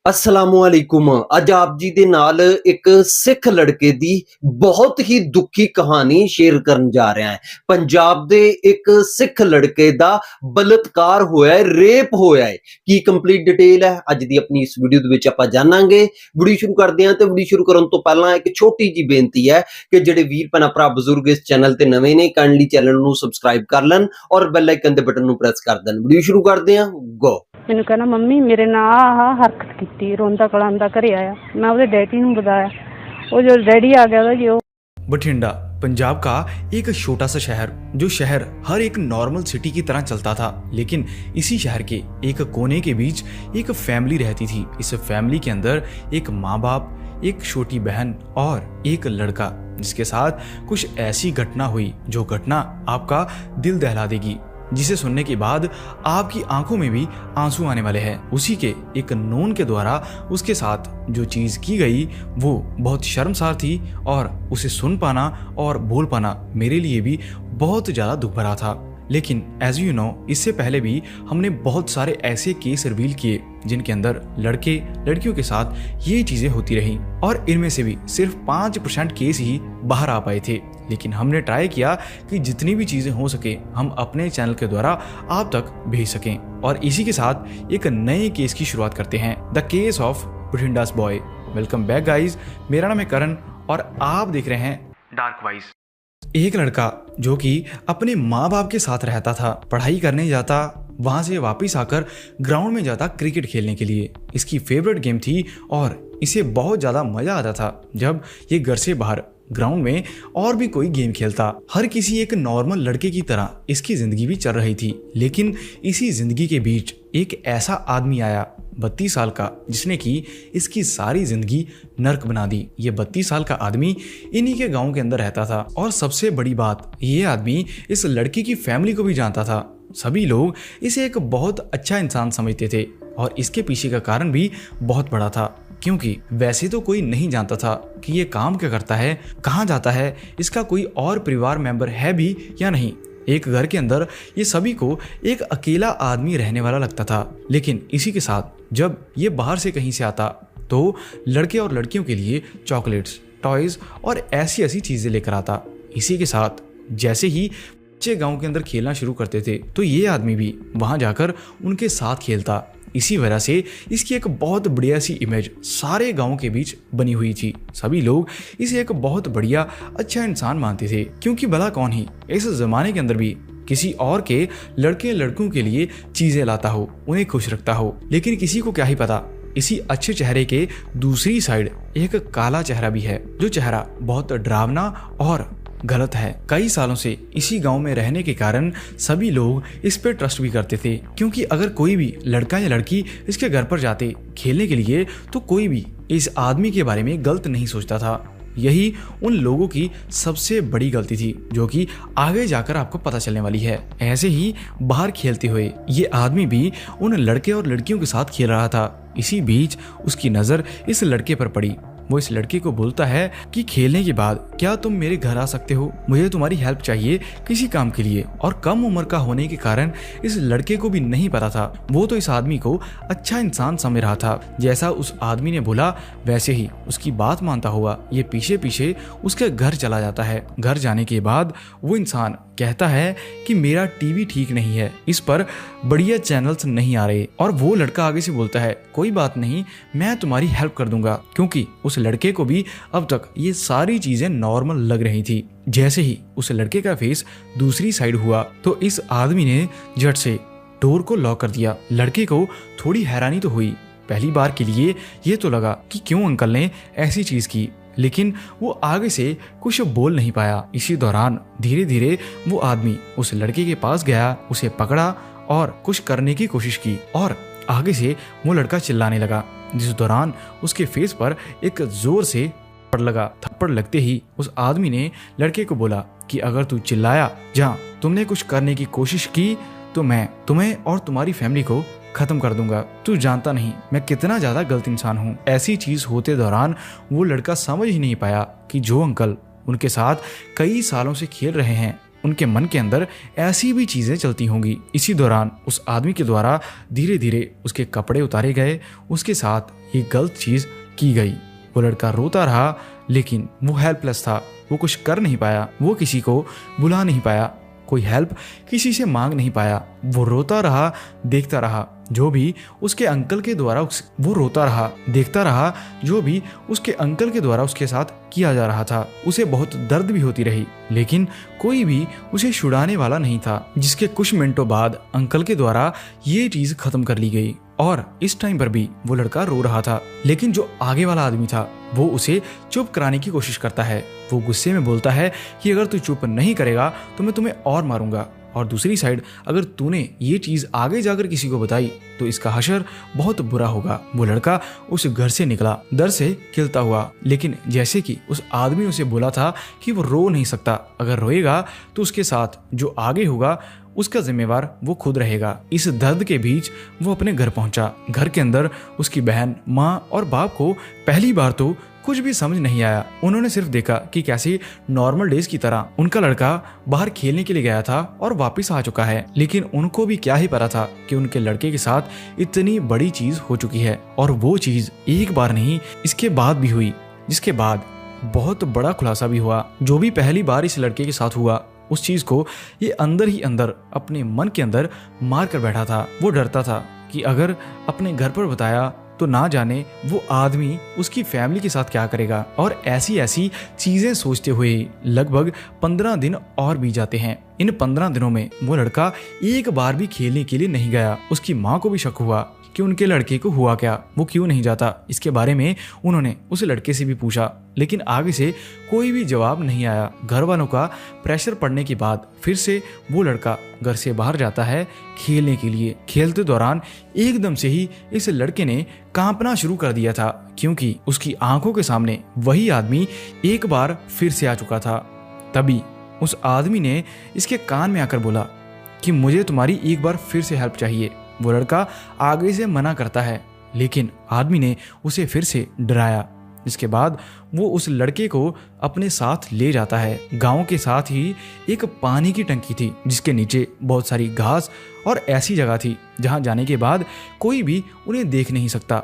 ਅਸਲਾਮੁਅਲੈकुम ਅੱਜ ਆਪ ਜੀ ਦੇ ਨਾਲ ਇੱਕ ਸਿੱਖ ਲੜਕੇ ਦੀ ਬਹੁਤ ਹੀ ਦੁੱਖੀ ਕਹਾਣੀ ਸ਼ੇਅਰ ਕਰਨ ਜਾ ਰਿਹਾ ਹਾਂ। ਪੰਜਾਬ ਦੇ ਇੱਕ ਸਿੱਖ ਲੜਕੇ ਦਾ ਬਲਾਤਕਾਰ ਹੋਇਆ ਹੈ, ਰੇਪ ਹੋਇਆ ਹੈ। ਕੀ ਕੰਪਲੀਟ ਡਿਟੇਲ ਹੈ ਅੱਜ ਦੀ ਆਪਣੀ ਇਸ ਵੀਡੀਓ ਦੇ ਵਿੱਚ ਆਪਾਂ ਜਾਣਾਂਗੇ। ਵੀਡੀਓ ਸ਼ੁਰੂ ਕਰਦੇ ਹਾਂ ਤੇ ਵੀਡੀਓ ਸ਼ੁਰੂ ਕਰਨ ਤੋਂ ਪਹਿਲਾਂ ਇੱਕ ਛੋਟੀ ਜੀ ਬੇਨਤੀ ਹੈ ਕਿ ਜਿਹੜੇ ਵੀਰ ਭੈਣ ਭਰਾ ਬਜ਼ੁਰਗ ਇਸ ਚੈਨਲ ਤੇ ਨਵੇਂ ਨੇ ਕਾਈਂਡਲੀ ਚੈਨਲ ਨੂੰ ਸਬਸਕ੍ਰਾਈਬ ਕਰ ਲੈਣ ਔਰ ਬੈਲ ਆਈਕਨ ਦੇ ਬਟਨ ਨੂੰ ਪ੍ਰੈਸ ਕਰ ਦੇਣ। ਵੀਡੀਓ ਸ਼ੁਰੂ ਕਰਦੇ ਹਾਂ, ਗੋ। ਮੈਨੂੰ ਕਹਿੰਦਾ ਮੰਮੀ ਮੇਰੇ ਨਾਲ ਆਹ ਹਰਕਤ ਕੀਤੀ, ਰੋਂਦਾ ਕਲਾਂਦਾ ਘਰੇ आया। मैं ਉਹਦੇ डैडी ਨੂੰ बताया। वो जो डैडी आ गया था जो बठिंडा पंजाब का एक छोटा सा शहर, जो शहर हर एक नॉर्मल सिटी की तरह चलता था, लेकिन इसी शहर के एक कोने के बीच एक फैमिली रहती थी। इस फैमिली के अंदर एक माँ बाप, एक छोटी बहन और एक लड़का, जिसके साथ कुछ ऐसी घटना हुई जो घटना आपका दिल दहला देगी, जिसे सुनने के बाद आपकी आंखों में भी आंसू आने वाले हैं। उसी के एक नोन के द्वारा उसके साथ जो चीज की गई वो बहुत शर्मसार थी और उसे सुन पाना और बोल पाना मेरे लिए भी बहुत ज्यादा दुख भरा था। लेकिन एज यू नो, इससे पहले भी हमने बहुत सारे ऐसे केस रिवील किए जिनके अंदर लड़के लड़कियों के साथ ये चीजें होती रही और इनमें से भी सिर्फ 5% केस ही बाहर आ पाए थे। लेकिन हमने ट्राई किया कि जितनी भी चीजें हो सके हम अपने चैनल के द्वारा आप तक भेज सकें, और इसी के साथ एक नए केस की शुरुआत करते हैं, द केस ऑफ बठिंडास बॉय। वेलकम बैक गाइज, मेरा नाम है करण और आप देख रहे हैं डार्क वाइज। एक लड़का जो कि अपने माँ बाप के साथ रहता था, पढ़ाई करने जाता, वहां से वापस आकर ग्राउंड में जाता क्रिकेट खेलने के लिए। इसकी फेवरेट गेम थी और इसे बहुत ज़्यादा मज़ा आता था जब ये घर से बाहर ग्राउंड में और भी कोई गेम खेलता। हर किसी एक नॉर्मल लड़के की तरह इसकी ज़िंदगी भी चल रही थी, लेकिन इसी ज़िंदगी के बीच एक ऐसा आदमी आया 32 साल का, जिसने कि इसकी सारी जिंदगी नर्क बना दी। ये 32 साल का आदमी इन्हीं के गांव के अंदर रहता था और सबसे बड़ी बात, ये आदमी इस लड़की की फैमिली को भी जानता था। सभी लोग इसे एक बहुत अच्छा इंसान समझते थे और इसके पीछे का कारण भी बहुत बड़ा था, क्योंकि वैसे तो कोई नहीं जानता था कि ये काम क्या करता है, कहाँ जाता है, इसका कोई और परिवार मेंबर है भी या नहीं। एक घर के अंदर ये सभी को एक अकेला आदमी रहने वाला लगता था। लेकिन इसी के साथ जब ये बाहर से कहीं से आता तो लड़के और लड़कियों के लिए चॉकलेट्स, टॉयज और ऐसी ऐसी चीजें लेकर आता। इसी के साथ जैसे ही बच्चे गांव के अंदर खेलना शुरू करते थे तो ये आदमी भी वहां जाकर उनके साथ खेलता। इसी वजह से इसकी एक बहुत बढ़िया सी इमेज सारे गांव के बीच बनी हुई थी। सभी लोग इसे एक बहुत बढ़िया अच्छा इंसान मानते थे, क्योंकि भला कौन ही इस जमाने के अंदर भी किसी और के लड़के लड़कों के लिए चीजें लाता हो, उन्हें खुश रखता हो। लेकिन किसी को क्या ही पता, इसी अच्छे चेहरे के दूसरी साइड एक काला चेहरा भी है, जो चेहरा बहुत डरावना और गलत है। कई सालों से इसी गांव में रहने के कारण सभी लोग इस पे ट्रस्ट भी करते थे, क्योंकि अगर कोई भी लड़का या लड़की इसके घर पर जाते खेलने के लिए तो कोई भी इस आदमी के बारे में गलत नहीं सोचता था। यही उन लोगों की सबसे बड़ी गलती थी, जो कि आगे जाकर आपको पता चलने वाली है। ऐसे ही बाहर खेलते हुए ये आदमी भी उन लड़के और लड़कियों के साथ खेल रहा था। इसी बीच उसकी नजर इस लड़के पर पड़ी। वो इस लड़के को बोलता है कि खेलने के बाद क्या तुम मेरे घर आ सकते हो, मुझे तुम्हारी हेल्प चाहिए किसी काम के लिए। और कम उम्र का होने के कारण इस लड़के को भी नहीं पता था, वो तो इस आदमी को अच्छा इंसान समझ रहा था। जैसा उस आदमी ने बोला वैसे ही उसकी बात मानता हुआ ये पीछे पीछे उसके घर चला जाता है। घर जाने के बाद वो इंसान कहता है कि मेरा टीवी ठीक नहीं है, इस पर बढ़िया चैनल्स नहीं आ रहे। और वो लड़का आगे से बोलता है कोई बात नहीं, मैं तुम्हारी हेल्प कर दूंगा, क्योंकि उस लड़के को भी अब तक ये सारी चीजें नॉर्मल लग रही थी। जैसे ही उस लड़के का फेस दूसरी साइड हुआ तो इस आदमी ने झट से डोर को लॉक कर दिया। लड़के को थोड़ी हैरानी तो हुई, पहली बार के लिए ये तो लगा कि क्यों अंकल ने ऐसी चीज की, लेकिन वो आगे से कुछ बोल नहीं पाया। इसी दौरान धीरे धीरे वो आदमी उस लड़के के पास गया, उसे पकड़ा और कुछ करने की कोशिश की और आगे से वो लड़का चिल्लाने लगा, जिस दौरान उसके फेस पर एक जोर से थप्पड़ लगा। थप्पड़ लगते ही उस आदमी ने लड़के को बोला कि अगर तू चिल्लाया या तुमने कुछ करने की कोशिश की तो मैं तुम्हें और तुम्हारी फैमिली को खत्म कर दूंगा। तू जानता नहीं मैं कितना ज्यादा गलत इंसान हूँ। ऐसी चीज होते दौरान वो लड़का समझ ही नहीं पाया कि जो अंकल उनके साथ कई सालों से खेल रहे हैं उनके मन के अंदर ऐसी भी चीजें चलती होंगी। इसी दौरान उस आदमी के द्वारा धीरे धीरे उसके कपड़े उतारे गए, उसके साथ ये गलत चीज की गई। वो लड़का रोता रहा, लेकिन वो हेल्पलेस था, वो कुछ कर नहीं पाया, वो किसी को बुला नहीं पाया, कोई हेल्प किसी से मांग नहीं पाया। वो रोता रहा, देखता रहा जो भी उसके अंकल के द्वारा वो रोता रहा, देखता रहा जो भी उसके अंकल के द्वारा उसके साथ किया जा रहा था। उसे बहुत दर्द भी होती रही, लेकिन कोई भी उसे छुड़ाने वाला नहीं था। जिसके कुछ मिनटों बाद अंकल के द्वारा ये चीज खत्म कर ली गई और इस टाइम पर भी वो लड़का रो रहा था। लेकिन जो आगे वाला आदमी था वो उसे चुप कराने की कोशिश करता है। वो गुस्से में बोलता है कि अगर तू चुप नहीं करेगा तो मैं तुम्हें और मारूंगा, और दूसरी साइड अगर तूने ये चीज आगे जाकर किसी को बताई तो इसका हशर बहुत बुरा होगा। वो लड़का उस घर से निकला डर से खिलता हुआ, लेकिन जैसे कि उस आदमी ने उसे बोला था कि वो रो नहीं सकता, अगर रोएगा तो उसके साथ जो आगे होगा उसका जिम्मेवार वो खुद रहेगा। इस दर्द के बीच वो अपने घर पहुंचा। घर के अंदर उसकी बहन, माँ और बाप को पहली बार तो कुछ भी समझ नहीं आया। उन्होंने सिर्फ देखा कि कैसे नॉर्मल डेज की तरह उनका लड़का बाहर खेलने के लिए गया था और वापस आ चुका है, लेकिन उनको भी क्या ही पता था कि उनके लड़के के साथ इतनी बड़ी चीज हो चुकी है। और वो चीज एक बार नहीं, इसके बाद भी हुई, जिसके बाद बहुत बड़ा खुलासा भी हुआ। जो भी पहली बार इस लड़के के साथ हुआ उस चीज को ये अंदर ही अंदर अपने मन के अंदर मार कर बैठा था। वो डरता था कि अगर अपने घर पर बताया तो ना जाने वो आदमी उसकी फैमिली के साथ क्या करेगा। और ऐसी ऐसी चीजें सोचते हुए लगभग 15 दिन और बीत जाते हैं। इन 15 दिनों में वो लड़का एक बार भी खेलने के लिए नहीं गया। उसकी माँ को भी शक हुआ कि उनके लड़के को हुआ क्या, वो क्यों नहीं जाता। इसके बारे में उन्होंने उस लड़के से भी पूछा, लेकिन आगे से कोई भी जवाब नहीं आया। घर वालों का प्रेशर पड़ने के बाद फिर से वो लड़का घर से बाहर जाता है खेलने के लिए। खेलते दौरान एकदम से ही इस लड़के ने कांपना शुरू कर दिया था, क्योंकि उसकी आंखों के सामने वही आदमी एक बार फिर से आ चुका था। तभी उस आदमी ने इसके कान में आकर बोला कि मुझे तुम्हारी एक बार फिर से हेल्प चाहिए। वो लड़का आगे से मना करता है, लेकिन आदमी ने उसे फिर से डराया। इसके बाद वो उस लड़के को अपने साथ ले जाता है। गांव के साथ ही एक पानी की टंकी थी, जिसके नीचे बहुत सारी घास और ऐसी जगह थी जहां जाने के बाद कोई भी उन्हें देख नहीं सकता।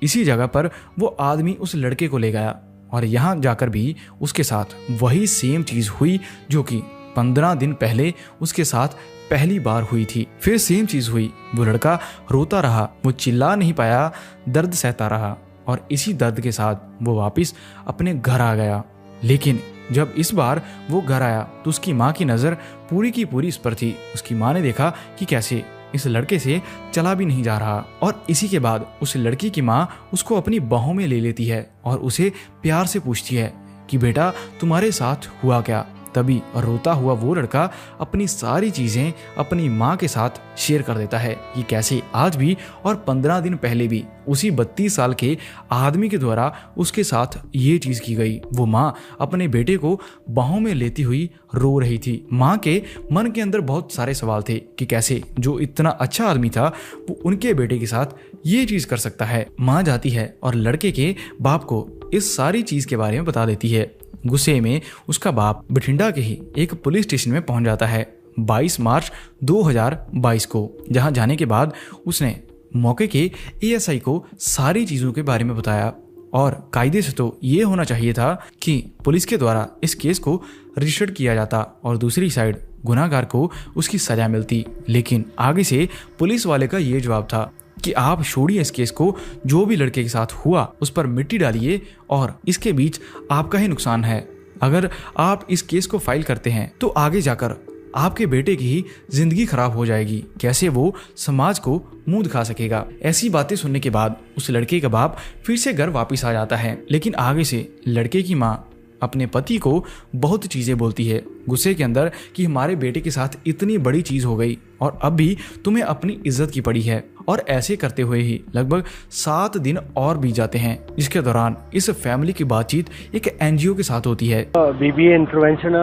इसी जगह पर वो आदमी उस लड़के को ले गया और यहाँ जाकर भी उसके साथ वही सेम चीज हुई जो कि 15 दिन पहले उसके साथ पहली बार हुई थी। फिर सेम चीज हुई। वो लड़का रोता रहा, वो चिल्ला नहीं पाया, दर्द सहता रहा और इसी दर्द के साथ वो वापस अपने घर आ गया। लेकिन जब इस बार वो घर आया तो उसकी माँ की नज़र पूरी की पूरी इस पर थी। उसकी माँ ने देखा कि कैसे इस लड़के से चला भी नहीं जा रहा, और इसी के बाद उस लड़की की माँ उसको अपनी बाहों में ले लेती है और उसे प्यार से पूछती है कि बेटा तुम्हारे साथ हुआ क्या। तभी रोता हुआ वो लड़का अपनी सारी चीजें अपनी माँ के साथ शेयर कर देता है कि कैसे आज भी और 15 दिन पहले भी उसी 32 साल के आदमी के द्वारा उसके साथ ये चीज की गई। वो माँ अपने बेटे को बाहों में लेती हुई रो रही थी। माँ के मन के अंदर बहुत सारे सवाल थे कि कैसे जो इतना अच्छा आदमी था वो उनके बेटे के साथ ये चीज कर सकता है। माँ जाती है और लड़के के बाप को इस सारी चीज के बारे में बता देती है। गुस्से में उसका बाप बठिंडा के ही एक पुलिस स्टेशन में पहुंच जाता है 22 मार्च 2022 को, जहां जाने के बाद उसने मौके के एएसआई को सारी चीज़ों के बारे में बताया। और कायदे से तो ये होना चाहिए था कि पुलिस के द्वारा इस केस को रजिस्टर्ड किया जाता और दूसरी साइड गुनाहगार को उसकी सजा मिलती, लेकिन आगे से पुलिस वाले का ये जवाब था कि आप छोड़िए इस केस को, जो भी लड़के के साथ हुआ उस पर मिट्टी डालिए और इसके बीच आपका ही नुकसान है। अगर आप इस केस को फाइल करते हैं तो आगे जाकर आपके बेटे की ही जिंदगी खराब हो जाएगी, कैसे वो समाज को मुंह दिखा सकेगा। ऐसी बातें सुनने के बाद उस लड़के का बाप फिर से घर वापस आ जाता है, लेकिन आगे से लड़के की माँ अपने पति को बहुत चीजें बोलती है गुस्से के अंदर कि हमारे बेटे के साथ इतनी बड़ी चीज हो गई और अब भी तुम्हें अपनी इज्जत की पड़ी है। और ऐसे करते हुए ही लगभग 7 दिन और बीत जाते हैं, जिसके दौरान इस फैमिली की बातचीत एक एनजीओ के साथ होती है। बीबीए इंटरवेंशन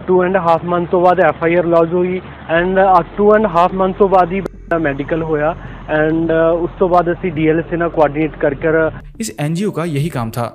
2.5 मंथ तो बाद FIR लॉज हुई एंड 2.5 मंथ तो बाद ही ਮੈਡੀਕਲ ਹੋਇਆ एंड उस तो बाद ਅਸੀਂ DLS ਨਾਲ ਕੋਆਰਡੀਨੇਟ कर इस एनजीओ का यही काम था,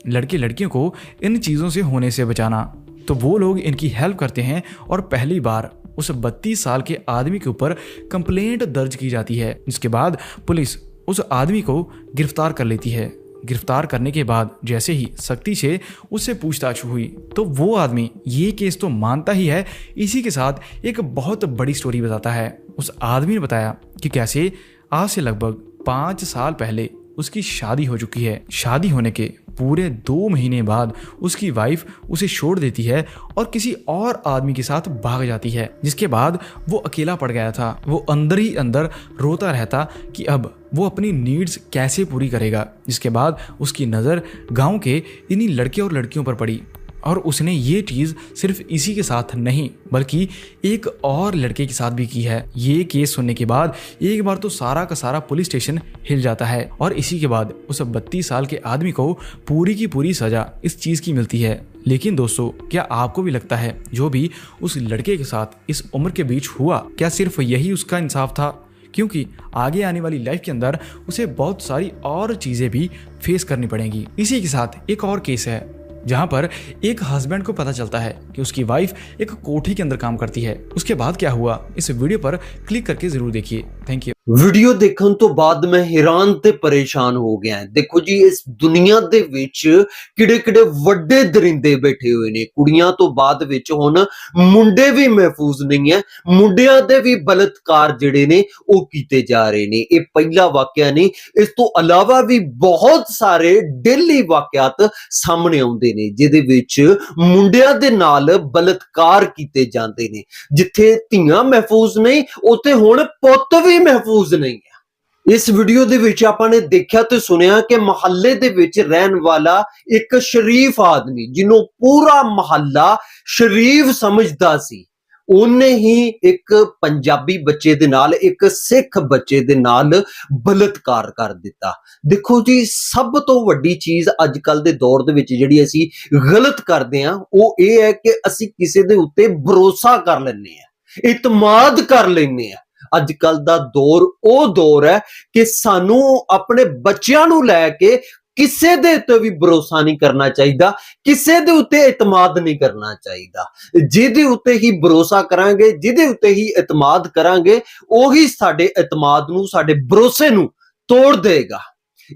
लड़के लड़कियों को इन चीजों से होने से बचाना। तो वो लोग इनकी हेल्प करते हैं और पहली बार उस 32 साल के आदमी के ऊपर कंप्लेंट दर्ज की जाती है, जिसके बाद पुलिस उस आदमी को गिरफ्तार कर लेती है। गिरफ्तार करने के बाद जैसे ही सख्ती से उससे पूछताछ हुई तो वो आदमी ये केस तो मानता ही है, इसी के साथ एक बहुत बड़ी स्टोरी बताता है। उस आदमी ने बताया कि कैसे आज से लगभग 5 साल पहले उसकी शादी हो चुकी है। शादी होने के पूरे 2 महीने बाद उसकी वाइफ उसे छोड़ देती है और किसी और आदमी के साथ भाग जाती है, जिसके बाद वो अकेला पड़ गया था। वो अंदर ही अंदर रोता रहता कि अब वो अपनी नीड्स कैसे पूरी करेगा। जिसके बाद उसकी नज़र गांव के इन्हीं लड़के और लड़कियों पर पड़ी और उसने ये चीज़ सिर्फ इसी के साथ नहीं बल्कि एक और लड़के के साथ भी की है। ये केस सुनने के बाद एक बार तो सारा का सारा पुलिस स्टेशन हिल जाता है और इसी के बाद उस 32 साल के आदमी को पूरी की पूरी सज़ा इस चीज़ की मिलती है। लेकिन दोस्तों, क्या आपको भी लगता है जो भी उस लड़के के साथ इस उम्र के बीच हुआ, क्या सिर्फ यही उसका इंसाफ था? क्योंकि आगे आने वाली लाइफ के अंदर उसे बहुत सारी और चीज़ें भी फेस करनी पड़ेंगी। इसी के साथ एक और केस है जहां पर एक हस्बैंड को पता चलता है कि उसकी वाइफ एक कोठी के अंदर काम करती है। उसके बाद क्या हुआ, इस वीडियो पर क्लिक करके जरूर देखिए। Thank you. ਵੀਡੀਓ ਦੇਖਣ ਤੋਂ ਬਾਅਦ ਮੈਂ ਹੈਰਾਨ ਤੇ ਪਰੇਸ਼ਾਨ ਹੋ ਗਿਆ। ਦੇਖੋ ਜੀ, ਇਸ ਦੁਨੀਆ ਦੇ ਵਿੱਚ ਕਿਹੜੇ-ਕਿਹੜੇ ਵੱਡੇ ਦਰਿੰਦੇ ਬੈਠੇ ਹੋਏ ਨੇ। ਕੁੜੀਆਂ ਤੋਂ ਬਾਅਦ ਵਿੱਚ ਹੁਣ ਮੁੰਡੇ ਵੀ ਮਹਿਫੂਜ਼ ਨਹੀਂ ਹੈ, ਮੁੰਡਿਆਂ ਦੇ ਵੀ ਬਲਾਤਕਾਰ ਜਿਹੜੇ ਨੇ ਉਹ ਕੀਤੇ ਜਾ ਰਹੇ ਨੇ। ਇਹ ਪਹਿਲਾ ਵਾਕਿਆ ਨਹੀਂ, ਇਸ ਤੋਂ ਇਲਾਵਾ ਵੀ ਬਹੁਤ ਸਾਰੇ ਡੇਲੀ ਵਾਕਿਆਤ ਸਾਹਮਣੇ ਆਉਂਦੇ ਨੇ ਜਿਹਦੇ ਵਿੱਚ ਮੁੰਡਿਆਂ ਦੇ ਨਾਲ ਬਲਾਤਕਾਰ ਕੀਤੇ ਜਾਂਦੇ ਨੇ। ਜਿੱਥੇ ਧੀਆਂ ਮਹਿਫੂਜ਼ ਨਹੀਂ, ਉੱਥੇ ਹੁਣ ਪੁੱਤ ਵੀ ਮਹਿਫੂਜ਼ ਨਹੀਂ ਹੈ। ਇਸ ਵੀਡੀਓ ਦੇ ਵਿੱਚ ਆਪਾਂ ਨੇ ਦੇਖਿਆ ਤੇ ਸੁਣਿਆ ਕਿ ਮੁਹੱਲੇ ਦੇ ਵਿੱਚ ਰਹਿਣ ਵਾਲਾ ਇੱਕ ਸ਼ਰੀਫ ਆਦਮੀ, ਜਿਹਨੂੰ ਪੂਰਾ ਮੁਹੱਲਾ ਸ਼ਰੀਫ ਸਮਝਦਾ ਸੀ, ਉਹਨੇ ਹੀ ਇੱਕ ਪੰਜਾਬੀ ਬੱਚੇ ਦੇ ਨਾਲ, ਇੱਕ ਸਿੱਖ ਬੱਚੇ ਦੇ ਨਾਲ ਬਲਾਤਕਾਰ ਕਰ ਦਿੱਤਾ। ਦੇਖੋ ਜੀ, ਸਭ ਤੋਂ ਵੱਡੀ ਚੀਜ਼ ਅੱਜ ਕੱਲ ਦੇ ਦੌਰ ਦੇ ਵਿੱਚ ਜਿਹੜੀ ਅਸੀਂ ਗਲਤ ਕਰਦੇ ਹਾਂ ਉਹ ਇਹ ਹੈ ਕਿ ਅਸੀਂ ਕਿਸੇ ਦੇ ਉੱਤੇ ਭਰੋਸਾ ਕਰ ਲੈਂਦੇ ਹਾਂ, ਇਤਮਾਦ ਕਰ ਲੈਂਦੇ ਹਾਂ। ਅੱਜ ਕੱਲ ਦਾ ਦੌਰ ਉਹ ਦੌਰ ਹੈ ਕਿ ਸਾਨੂੰ ਆਪਣੇ ਬੱਚਿਆਂ ਨੂੰ ਲੈ ਕੇ ਕਿਸੇ ਦੇ ਉੱਤੇ ਵੀ ਭਰੋਸਾ ਨਹੀਂ ਕਰਨਾ ਚਾਹੀਦਾ, ਕਿਸੇ ਦੇ ਉੱਤੇ ਇਤਮਾਦ ਨਹੀਂ ਕਰਨਾ ਚਾਹੀਦਾ। ਜਿਹਦੇ ਉੱਤੇ ਹੀ ਭਰੋਸਾ ਕਰਾਂਗੇ, ਜਿਹਦੇ ਉੱਤੇ ਹੀ ਇਤਮਾਦ ਕਰਾਂਗੇ, ਉਹੀ ਸਾਡੇ ਇਤਮਾਦ ਨੂੰ, ਸਾਡੇ ਭਰੋਸੇ ਨੂੰ ਤੋੜ ਦੇਗਾ।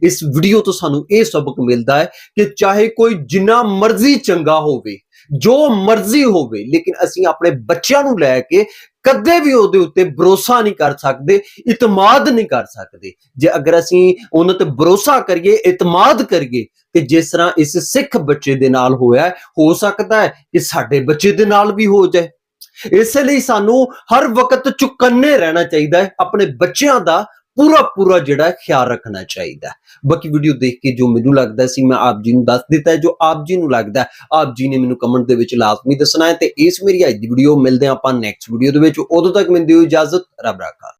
ਇਸ ਵੀਡੀਓ ਤੋਂ ਸਾਨੂੰ ਇਹ ਸਬਕ ਮਿਲਦਾ ਹੈ ਕਿ ਚਾਹੇ ਕੋਈ ਜਿੰਨਾ ਮਰਜ਼ੀ ਚੰਗਾ ਹੋਵੇ, ਜੋ ਮਰਜ਼ੀ ਹੋਵੇ, ਲੇਕਿਨ ਅਸੀਂ ਆਪਣੇ ਬੱਚਿਆਂ ਨੂੰ ਲੈ ਕੇ ਕਦੇ ਵੀ ਉਹਦੇ ਉੱਤੇ ਭਰੋਸਾ ਨਹੀਂ ਕਰ ਸਕਦੇ, ਇਤਮਾਦ ਨਹੀਂ ਕਰ ਸਕਦੇ। ਜੇ ਅਗਰ ਅਸੀਂ ਉਹਨਾਂ ਤੇ ਭਰੋਸਾ ਕਰੀਏ, ਇਤਮਾਦ ਕਰੀਏ, ਤੇ ਜਿਸ ਤਰ੍ਹਾਂ ਇਸ ਸਿੱਖ ਬੱਚੇ ਦੇ ਨਾਲ ਹੋਇਆ, ਹੋ ਸਕਦਾ ਹੈ ਕਿ ਸਾਡੇ ਬੱਚੇ ਦੇ ਨਾਲ ਵੀ ਹੋ ਜਾਏ। ਇਸ ਲਈ ਸਾਨੂੰ ਹਰ ਵਕਤ ਚੁਕੰਨੇ ਰਹਿਣਾ ਚਾਹੀਦਾ ਹੈ, ਆਪਣੇ ਬੱਚਿਆਂ ਦਾ ਪੂਰਾ ਜਿਹੜਾ ਖਿਆਲ ਰੱਖਣਾ ਚਾਹੀਦਾ। ਬਾਕੀ ਵੀਡੀਓ ਦੇਖ ਕੇ ਜੋ ਮੈਨੂੰ ਲੱਗਦਾ ਸੀ ਮੈਂ ਆਪ ਜੀ ਨੂੰ ਦੱਸ ਦਿੱਤਾ ਹੈ। ਜੋ ਆਪ ਜੀ ਨੂੰ ਲੱਗਦਾ ਆਪ ਜੀ ਨੇ ਮੈਨੂੰ ਕਮੈਂਟ ਦੇ ਵਿੱਚ ਲਾਜ਼ਮੀ ਦੱਸਣਾ ਹੈ। ਤੇ ਇਸ ਮੇਰੀ ਅੱਜ ਦੀ ਵੀਡੀਓ ਮਿਲਦੇ ਹਾਂ ਆਪਾਂ ਨੈਕਸਟ ਵੀਡੀਓ ਦੇ ਵਿੱਚ। ਉਦੋਂ ਤੱਕ ਮੈਨੂੰ ਦਿਓ ਇਜਾਜ਼ਤ, ਰੱਬ ਰਾਖਾ।